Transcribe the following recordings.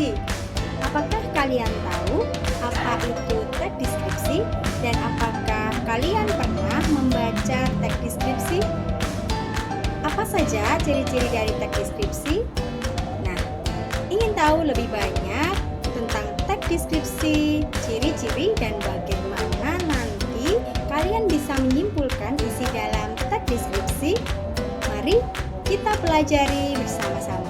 deskripsi. Apakah kalian tahu apa itu teks deskripsi dan apakah kalian pernah membaca teks deskripsi? Apa saja ciri-ciri dari teks deskripsi? Nah, ingin tahu lebih banyak tentang teks deskripsi, ciri-ciri dan bagaimana nanti kalian bisa menyimpulkan isi dalam teks deskripsi? Mari kita pelajari bersama-sama.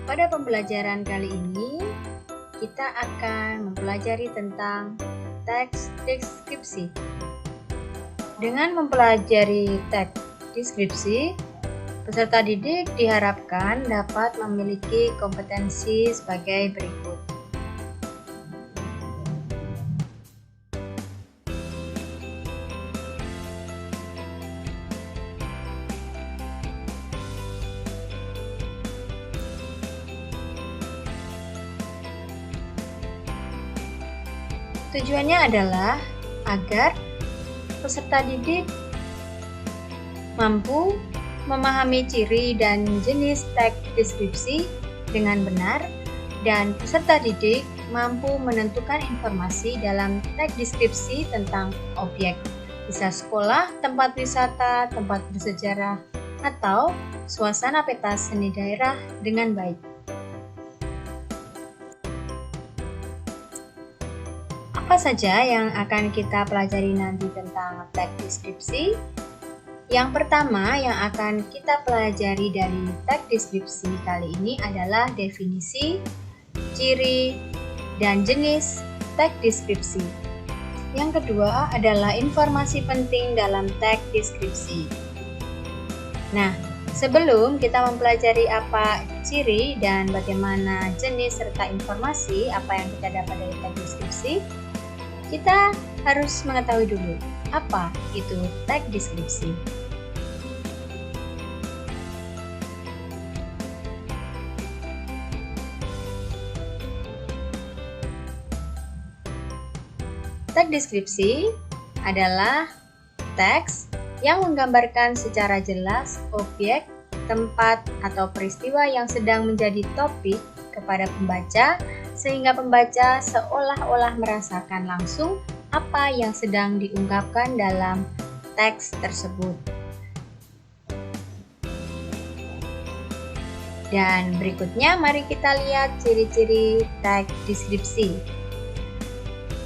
Pada pembelajaran kali ini, kita akan mempelajari tentang teks deskripsi. Dengan mempelajari teks deskripsi, peserta didik diharapkan dapat memiliki kompetensi sebagai berikut. Tujuannya adalah agar peserta didik mampu memahami ciri dan jenis teks deskripsi dengan benar dan peserta didik mampu menentukan informasi dalam teks deskripsi tentang objek, bisa sekolah, tempat wisata, tempat bersejarah, atau suasana peta seni daerah dengan baik. Apa saja yang akan kita pelajari nanti tentang teks deskripsi? Yang pertama yang akan kita pelajari dari teks deskripsi kali ini adalah definisi, ciri, dan jenis teks deskripsi. Yang kedua adalah informasi penting dalam teks deskripsi. Nah, sebelum kita mempelajari apa ciri dan bagaimana jenis serta informasi apa yang kita dapat dari teks deskripsi, kita harus mengetahui dulu apa itu teks deskripsi. Teks deskripsi adalah teks yang menggambarkan secara jelas objek, tempat, atau peristiwa yang sedang menjadi topik kepada pembaca, sehingga pembaca seolah-olah merasakan langsung apa yang sedang diungkapkan dalam teks tersebut. Dan berikutnya mari kita lihat ciri-ciri teks deskripsi.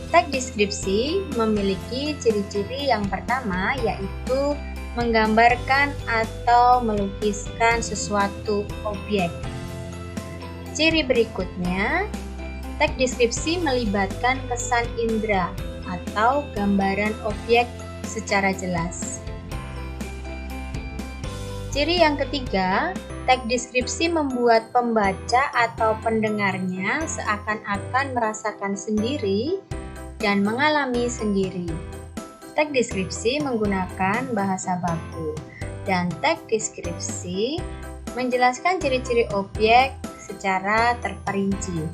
Teks deskripsi memiliki ciri-ciri yang pertama yaitu menggambarkan atau melukiskan sesuatu objek. Ciri berikutnya, teks deskripsi melibatkan kesan indera atau gambaran objek secara jelas. Ciri yang ketiga, teks deskripsi membuat pembaca atau pendengarnya seakan-akan merasakan sendiri dan mengalami sendiri. Teks deskripsi menggunakan bahasa baku dan teks deskripsi menjelaskan ciri-ciri objek secara terperinci.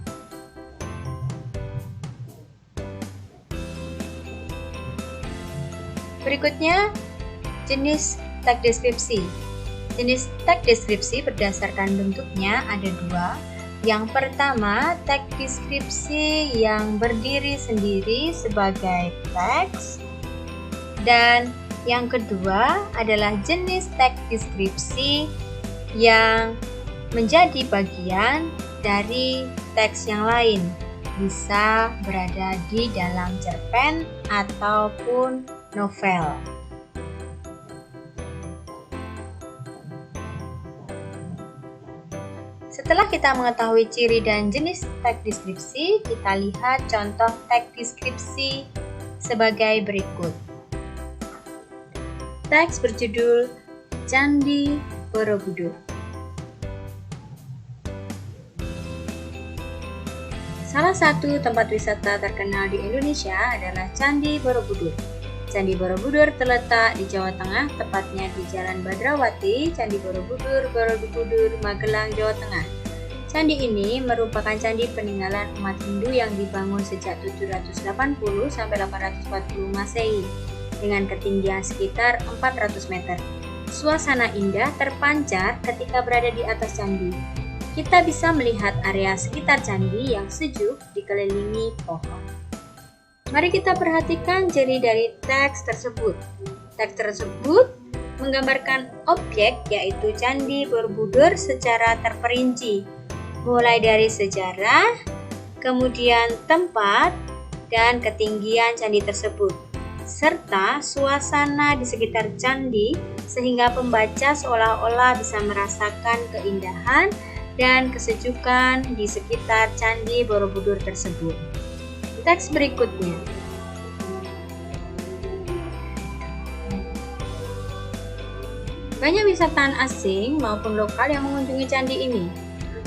Berikutnya, jenis teks deskripsi. Jenis teks deskripsi berdasarkan bentuknya ada dua. Yang pertama, teks deskripsi yang berdiri sendiri sebagai teks. Dan yang kedua adalah jenis teks deskripsi yang menjadi bagian dari teks yang lain, bisa berada di dalam cerpen ataupun novel. Setelah kita mengetahui ciri dan jenis teks deskripsi, kita lihat contoh teks deskripsi sebagai berikut. Teks berjudul Candi Borobudur. Salah satu tempat wisata terkenal di Indonesia adalah Candi Borobudur. Candi Borobudur terletak di Jawa Tengah, tepatnya di Jalan Badrawati, Candi Borobudur, Borobudur, Magelang, Jawa Tengah. Candi ini merupakan candi peninggalan umat Hindu yang dibangun sejak 780 sampai 840 Masehi dengan ketinggian sekitar 400 meter. Suasana indah terpancar ketika berada di atas candi. Kita bisa melihat area sekitar candi yang sejuk dikelilingi pohon. Mari kita perhatikan ciri dari teks tersebut. Teks tersebut menggambarkan objek yaitu Candi Borobudur secara terperinci, mulai dari sejarah, kemudian tempat, dan ketinggian candi tersebut, serta suasana di sekitar candi sehingga pembaca seolah-olah bisa merasakan keindahan dan kesejukan di sekitar Candi Borobudur tersebut. Teks berikutnya. Banyak wisatawan asing maupun lokal yang mengunjungi candi ini.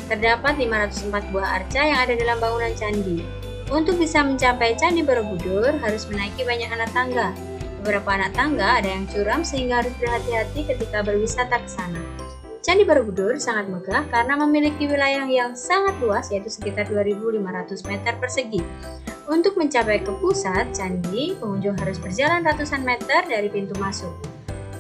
Terdapat 504 buah arca yang ada dalam bangunan candi. Untuk bisa mencapai Candi Borobudur harus menaiki banyak anak tangga. Beberapa anak tangga ada yang curam sehingga harus berhati-hati ketika berwisata ke sana. Candi Borobudur sangat megah karena memiliki wilayah yang sangat luas yaitu sekitar 2.500 meter persegi. Untuk mencapai ke pusat candi, pengunjung harus berjalan ratusan meter dari pintu masuk.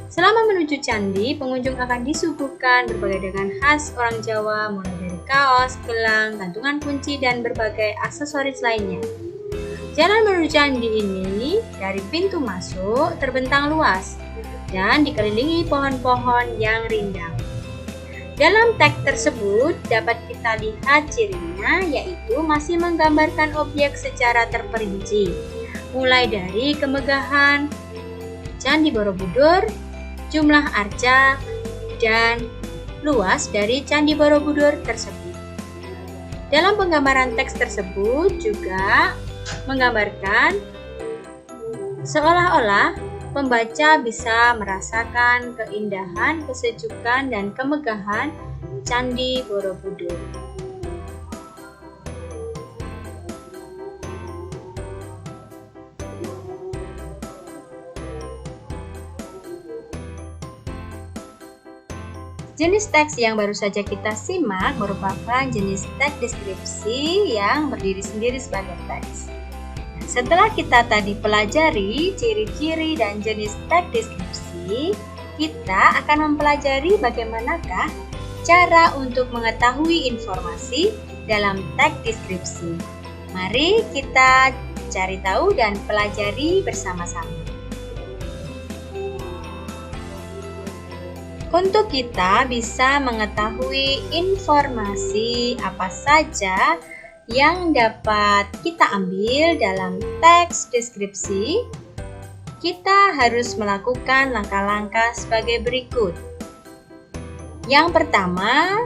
Selama menuju candi, pengunjung akan disuguhkan berbagai dagangan khas orang Jawa, mulai dari kaos, gelang, gantungan kunci, dan berbagai aksesoris lainnya. Jalan menuju candi ini dari pintu masuk terbentang luas dan dikelilingi pohon-pohon yang rindang. Dalam teks tersebut dapat kita lihat cirinya, yaitu masih menggambarkan objek secara terperinci, mulai dari kemegahan Candi Borobudur, jumlah arca, dan luas dari Candi Borobudur tersebut. Dalam penggambaran teks tersebut juga menggambarkan seolah-olah pembaca bisa merasakan keindahan, kesejukan, dan kemegahan Candi Borobudur. Jenis teks yang baru saja kita simak merupakan jenis teks deskripsi yang berdiri sendiri sebagai teks. Setelah kita tadi pelajari ciri-ciri dan jenis teks deskripsi, kita akan mempelajari bagaimanakah cara untuk mengetahui informasi dalam teks deskripsi. Mari kita cari tahu dan pelajari bersama-sama. Untuk kita bisa mengetahui informasi apa saja yang dapat kita ambil dalam teks deskripsi, kita harus melakukan langkah-langkah sebagai berikut. Yang pertama,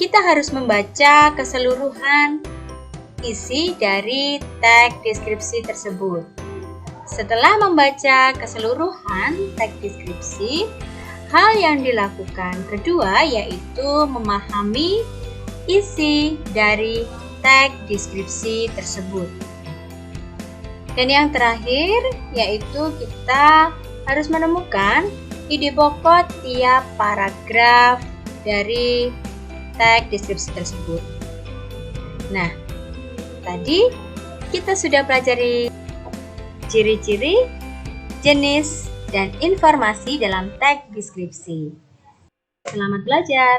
kita harus membaca keseluruhan isi dari teks deskripsi tersebut. Setelah membaca keseluruhan teks deskripsi, hal yang dilakukan kedua yaitu memahami isi dari teks deskripsi tersebut. Dan yang terakhir yaitu kita harus menemukan ide pokok tiap paragraf dari teks deskripsi tersebut. Nah, tadi kita sudah pelajari ciri-ciri, jenis, dan informasi dalam teks deskripsi. Selamat belajar!